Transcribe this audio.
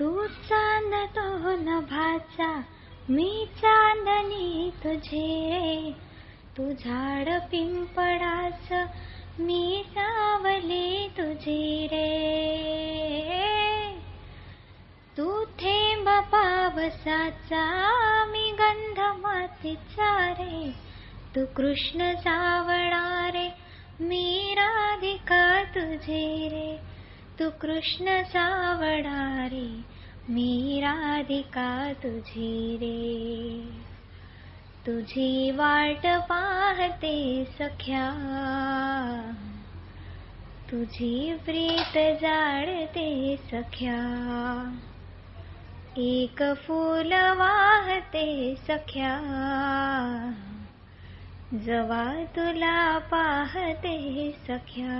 तू चांद तो नभाचा, मी चांदणी तुझे रे. तू झाड पिंपळाच, मी सावली तुझी रे. तू थेंब पावसाचा, मी गंध मातीचा रे. तू कृष्ण सावळा रे, मी राधिका तुझी रे. तू कृष्ण सावळा रे, मी राधिका तुझी रे. तुझी वाट पाहते सख्या, तुझी प्रीत जाणते सख्या. एक फूल वाहते सख्या, जवा तुला पाहते सख्या.